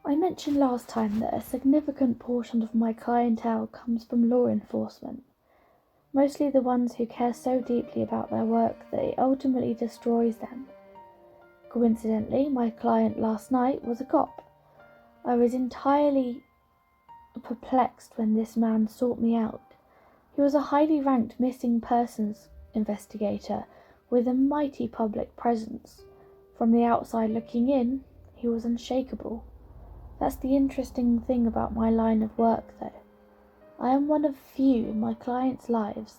I mentioned last time that a significant portion of my clientele comes from law enforcement, mostly the ones who care so deeply about their work that it ultimately destroys them. Coincidentally, my client last night was a cop. I was entirely perplexed when this man sought me out. He was a highly ranked missing persons investigator with a mighty public presence. From the outside looking in, he was unshakable. That's the interesting thing about my line of work, though. I am one of few in my clients' lives,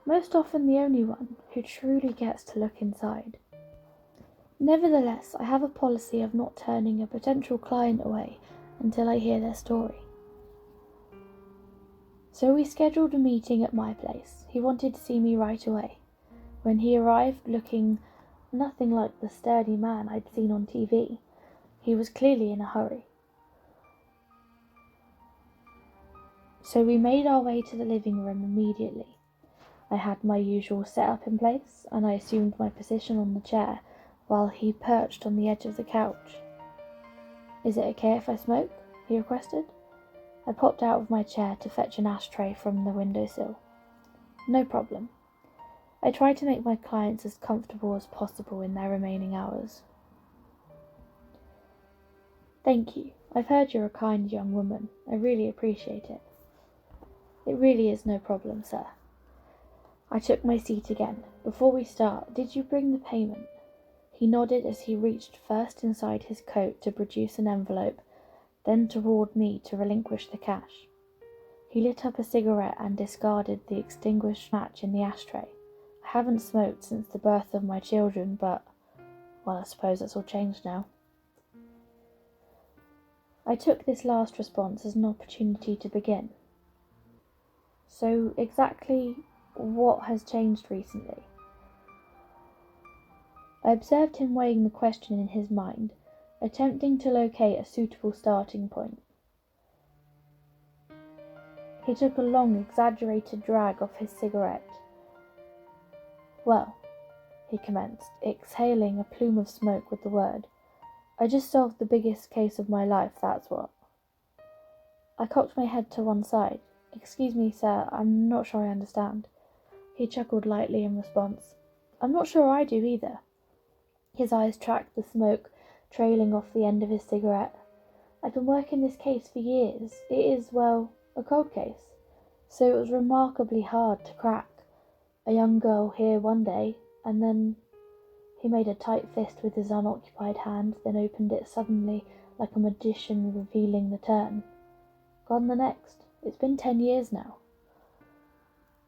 most often the only one, who truly gets to look inside. Nevertheless, I have a policy of not turning a potential client away until I hear their story. So we scheduled a meeting at my place. He wanted to see me right away. When he arrived, looking nothing like the sturdy man I'd seen on TV, he was clearly in a hurry. So we made our way to the living room immediately. I had my usual setup in place, and I assumed my position on the chair while he perched on the edge of the couch. "Is it okay if I smoke?" he requested. I popped out of my chair to fetch an ashtray from the windowsill. "No problem." I tried to make my clients as comfortable as possible in their remaining hours. "Thank you. I've heard you're a kind young woman. I really appreciate it." "It really is no problem, sir." I took my seat again. "Before we start, did you bring the payment?" He nodded as he reached first inside his coat to produce an envelope, then toward me to relinquish the cash. He lit up a cigarette and discarded the extinguished match in the ashtray. I haven't smoked since the birth of my children, but, well, I suppose that's all changed now. I took this last response as an opportunity to begin. "So exactly what has changed recently?" I observed him weighing the question in his mind, attempting to locate a suitable starting point. He took a long, exaggerated drag off his cigarette. "Well," he commenced, exhaling a plume of smoke with the word, "I just solved the biggest case of my life, that's what." I cocked my head to one side. "Excuse me, sir, I'm not sure I understand." He chuckled lightly in response. "I'm not sure I do either." His eyes tracked the smoke trailing off the end of his cigarette. "I've been working this case for years. It is, well, a cold case. So it was remarkably hard to crack. A young girl here one day, and then—" He made a tight fist with his unoccupied hand, then opened it suddenly like a magician revealing the turn. "Gone the next. It's been 10 years now."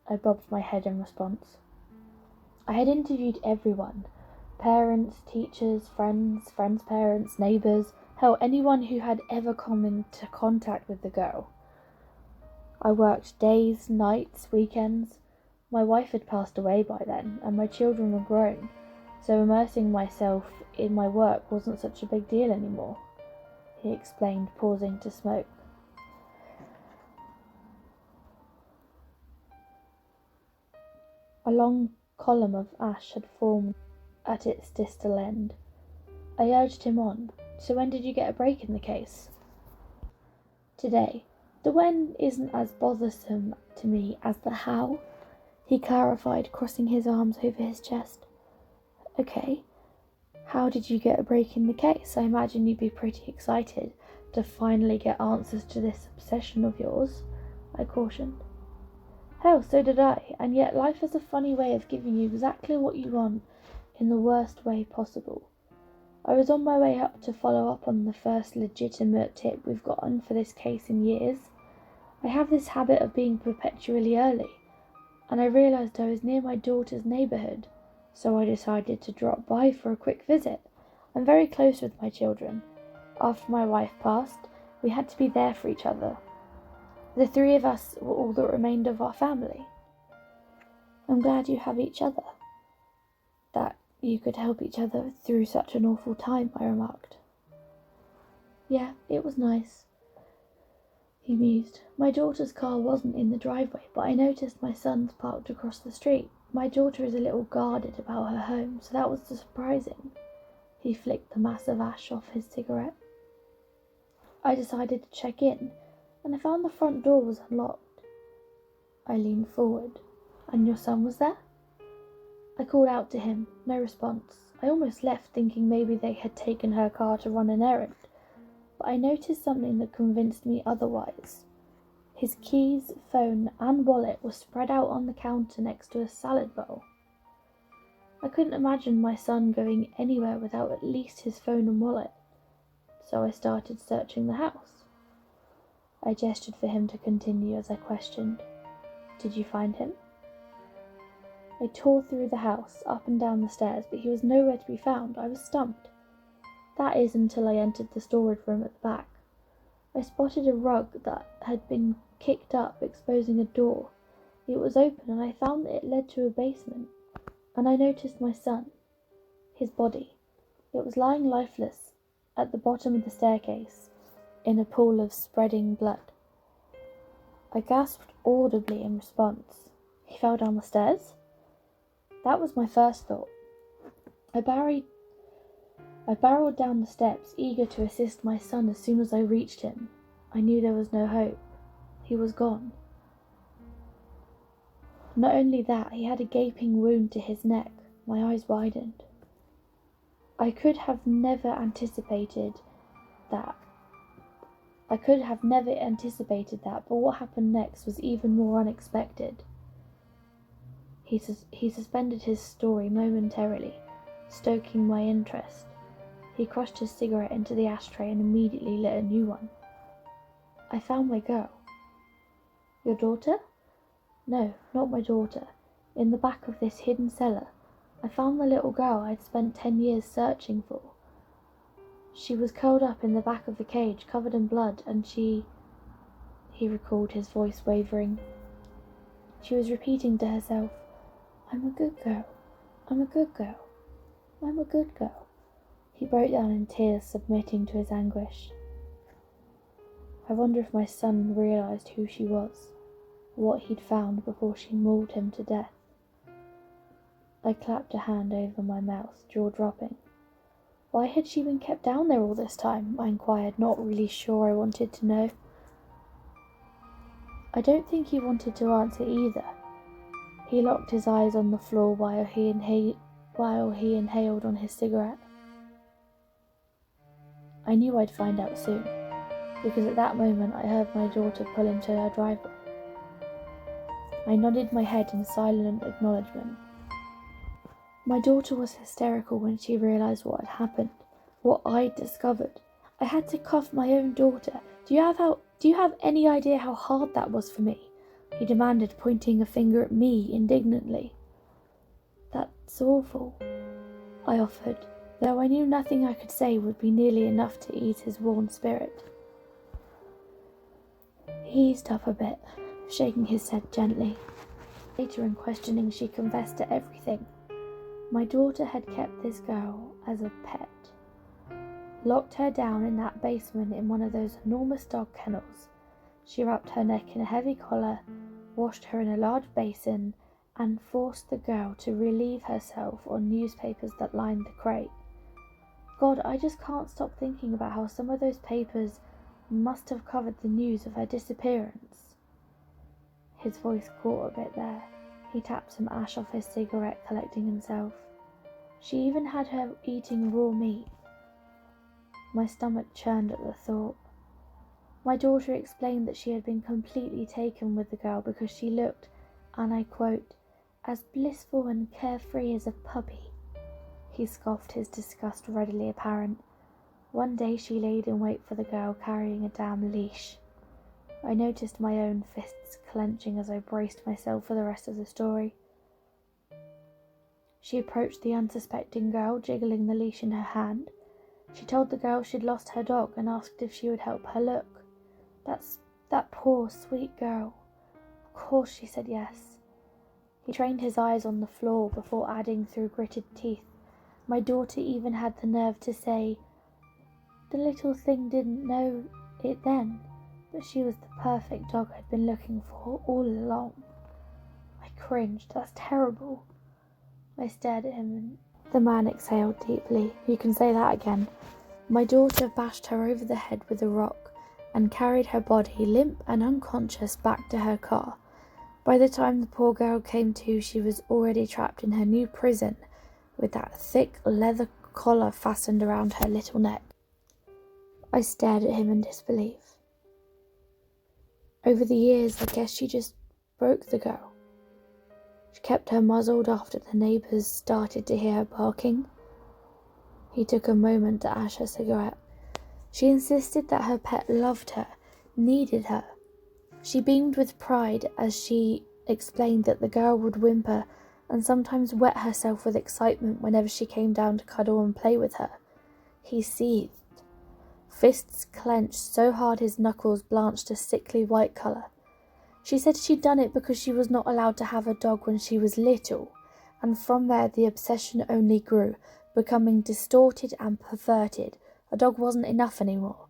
I bobbed my head in response. I had interviewed everyone. Parents, teachers, friends' parents, neighbours, hell, anyone who had ever come into contact with the girl. I worked days, nights, weekends. My wife had passed away by then, and my children were grown, so immersing myself in my work wasn't such a big deal anymore, he explained, pausing to smoke. A long column of ash had formed at its distal end. I urged him on. "So when did you get a break in the case?" "Today. The when isn't as bothersome to me as the how," he clarified, crossing his arms over his chest. "Okay. How did you get a break in the case? I imagine you'd be pretty excited to finally get answers to this obsession of yours," I cautioned. "Hell, so did I, and yet life has a funny way of giving you exactly what you want in the worst way possible. I was on my way up to follow up on the first legitimate tip we've gotten for this case in years. I have this habit of being perpetually early, and I realised I was near my daughter's neighbourhood, so I decided to drop by for a quick visit. I'm very close with my children. After my wife passed, we had to be there for each other. The three of us were all that remained of our family." "I'm glad you have each other. That you could help each other through such an awful time," I remarked. "Yeah, it was nice," he mused. "My daughter's car wasn't in the driveway, but I noticed my son's parked across the street. My daughter is a little guarded about her home, so that was surprising." He flicked the mass of ash off his cigarette. I decided to check in, and I found the front door was unlocked. I leaned forward. And your son was there? I called out to him, no response. I almost left thinking maybe they had taken her car to run an errand, but I noticed something that convinced me otherwise. His keys, phone, and wallet were spread out on the counter next to a salad bowl. I couldn't imagine my son going anywhere without at least his phone and wallet, so I started searching the house. I gestured for him to continue as I questioned, "Did you find him?" I tore through the house, up and down the stairs, but he was nowhere to be found. I was stumped. That is until I entered the storage room at the back. I spotted a rug that had been kicked up, exposing a door. It was open, and I found that it led to a basement. And I noticed my son, his body. It was lying lifeless at the bottom of the staircase, in a pool of spreading blood. I gasped audibly in response. He fell down the stairs? That was my first thought. I barreled down the steps, eager to assist my son as soon as I reached him. I knew there was no hope. He was gone. Not only that, he had a gaping wound to his neck. My eyes widened. I could have never anticipated that, but what happened next was even more unexpected. He suspended his story momentarily, stoking my interest. He crushed his cigarette into the ashtray and immediately lit a new one. I found my girl. Your daughter? No, not my daughter. In the back of this hidden cellar, I found the little girl I'd spent 10 years searching for. She was curled up in the back of the cage, covered in blood, and he recalled, his voice wavering. She was repeating to herself, "I'm a good girl. I'm a good girl. I'm a good girl." He broke down in tears, submitting to his anguish. I wonder if my son realised who she was, what he'd found before she mauled him to death. I clapped a hand over my mouth, jaw dropping. Why had she been kept down there all this time? I inquired, not really sure I wanted to know. I don't think he wanted to answer either. He locked his eyes on the floor while he inhaled on his cigarette. I knew I'd find out soon, because at that moment I heard my daughter pull into her driveway. I nodded my head in silent acknowledgement. My daughter was hysterical when she realised what had happened, what I'd discovered. I had to cuff my own daughter. Do you have any idea how hard that was for me? He demanded, pointing a finger at me indignantly. That's awful, I offered, though I knew nothing I could say would be nearly enough to ease his worn spirit. He eased up a bit, shaking his head gently. Later in questioning, she confessed to everything. My daughter had kept this girl as a pet, locked her down in that basement in one of those enormous dog kennels. She wrapped her neck in a heavy collar, washed her in a large basin, and forced the girl to relieve herself on newspapers that lined the crate. God, I just can't stop thinking about how some of those papers must have covered the news of her disappearance. His voice caught a bit there. He tapped some ash off his cigarette, collecting himself. She even had her eating raw meat. My stomach churned at the thought. My daughter explained that she had been completely taken with the girl because she looked, and I quote, as blissful and carefree as a puppy. He scoffed, his disgust readily apparent. One day she laid in wait for the girl, carrying a damn leash. I noticed my own fists clenching as I braced myself for the rest of the story. She approached the unsuspecting girl, jiggling the leash in her hand. She told the girl she'd lost her dog and asked if she would help her look. That poor, sweet girl. Of course she said yes. He trained his eyes on the floor before adding through gritted teeth. My daughter even had the nerve to say, the little thing didn't know it then, but she was the perfect dog I'd been looking for all along. I cringed. That's terrible. I stared at him and the man exhaled deeply. You can say that again. My daughter bashed her over the head with a rock. and carried her body, limp and unconscious, back to her car. By the time the poor girl came to, she was already trapped in her new prison, with that thick leather collar fastened around her little neck. I stared at him in disbelief. Over the years, I guess she just broke the girl. She kept her muzzled after the neighbours started to hear her barking. He took a moment to ash her cigarette. She insisted that her pet loved her, needed her. She beamed with pride as she explained that the girl would whimper and sometimes wet herself with excitement whenever she came down to cuddle and play with her. He seethed, fists clenched so hard his knuckles blanched a sickly white colour. She said she'd done it because she was not allowed to have a dog when she was little, and from there the obsession only grew, becoming distorted and perverted. A dog wasn't enough anymore.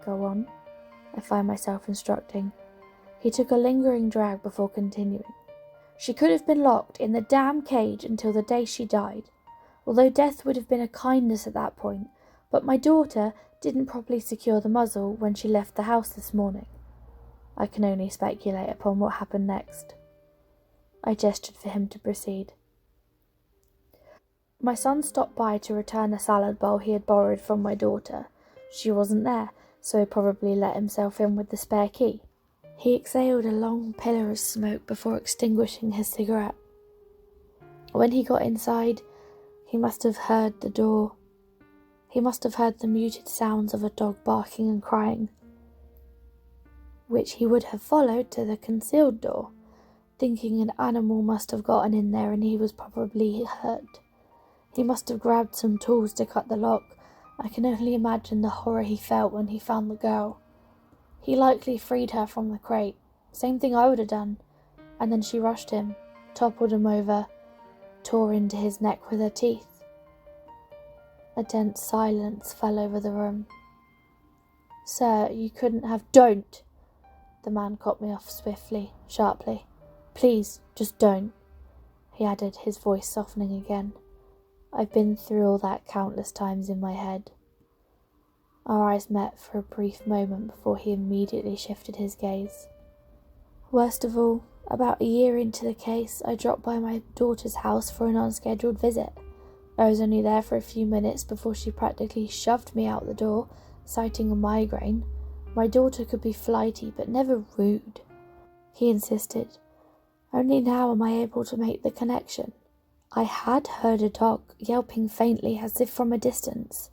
Go on, I find myself instructing. He took a lingering drag before continuing. She could have been locked in the damn cage until the day she died, although death would have been a kindness at that point, but my daughter didn't properly secure the muzzle when she left the house this morning. I can only speculate upon what happened next. I gestured for him to proceed. My son stopped by to return a salad bowl he had borrowed from my daughter. She wasn't there, so he probably let himself in with the spare key. He exhaled a long pillar of smoke before extinguishing his cigarette. When he got inside, he must have heard the door. He must have heard the muted sounds of a dog barking and crying, which he would have followed to the concealed door, thinking an animal must have gotten in there and he was probably hurt. He must have grabbed some tools to cut the lock. I can only imagine the horror he felt when he found the girl. He likely freed her from the crate, same thing I would have done, and then she rushed him, toppled him over, tore into his neck with her teeth. A dense silence fell over the room. Sir, you couldn't have— Don't! The man cut me off swiftly, sharply. Please, just don't, he added, his voice softening again. I've been through all that countless times in my head. Our eyes met for a brief moment before he immediately shifted his gaze. Worst of all, about a year into the case, I dropped by my daughter's house for an unscheduled visit. I was only there for a few minutes before she practically shoved me out the door, citing a migraine. My daughter could be flighty, but never rude. He insisted. Only now am I able to make the connection. I had heard a dog yelping faintly as if from a distance.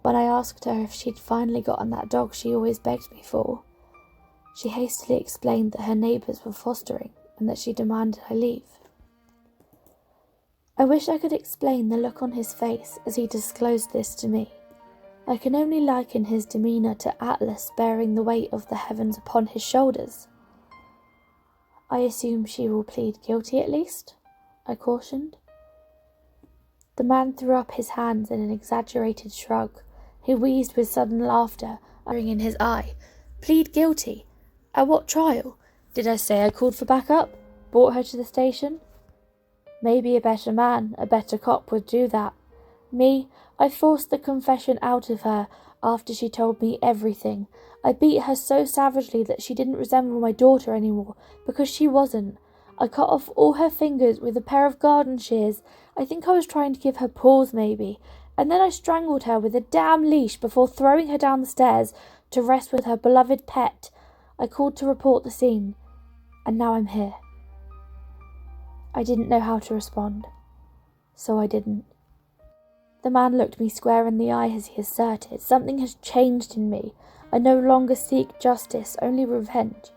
When I asked her if she'd finally gotten that dog she always begged me for, she hastily explained that her neighbours were fostering and that she demanded I leave. I wish I could explain the look on his face as he disclosed this to me. I can only liken his demeanour to Atlas bearing the weight of the heavens upon his shoulders. I assume she will plead guilty at least, I cautioned. The man threw up his hands in an exaggerated shrug. He wheezed with sudden laughter, uttering in his eye. Plead guilty? At what trial? Did I say I called for backup? Brought her to the station? Maybe a better man, a better cop would do that. Me, I forced the confession out of her after she told me everything. I beat her so savagely that she didn't resemble my daughter anymore, because she wasn't. I cut off all her fingers with a pair of garden shears. I think I was trying to give her paws, maybe. And then I strangled her with a damn leash before throwing her down the stairs to rest with her beloved pet. I called to report the scene, and now I'm here. I didn't know how to respond, so I didn't. The man looked me square in the eye as he asserted, something has changed in me. I no longer seek justice, only revenge.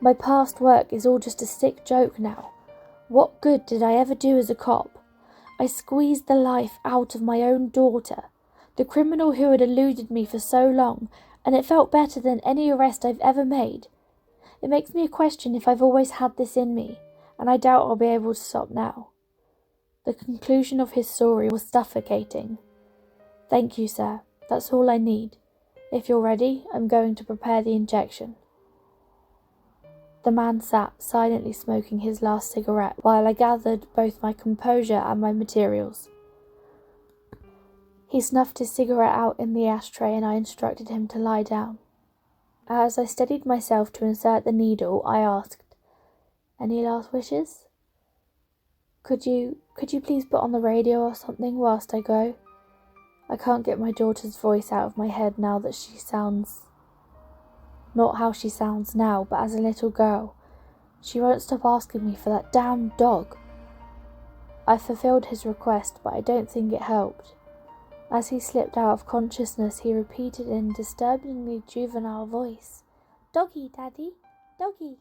My past work is all just a sick joke now. What good did I ever do as a cop? I squeezed the life out of my own daughter, the criminal who had eluded me for so long, and it felt better than any arrest I've ever made. It makes me question if I've always had this in me, and I doubt I'll be able to stop now. The conclusion of his story was suffocating. Thank you, sir. That's all I need. If you're ready, I'm going to prepare the injection. The man sat, silently smoking his last cigarette, while I gathered both my composure and my materials. He snuffed his cigarette out in the ashtray and I instructed him to lie down. As I steadied myself to insert the needle, I asked, "Any last wishes? Could you please put on the radio or something whilst I go? I can't get my daughter's voice out of my head now that she sounds... not how she sounds now, but as a little girl. She won't stop asking me for that damn dog." I fulfilled his request, but I don't think it helped. As he slipped out of consciousness, he repeated in a disturbingly juvenile voice, "Doggy, Daddy, doggy."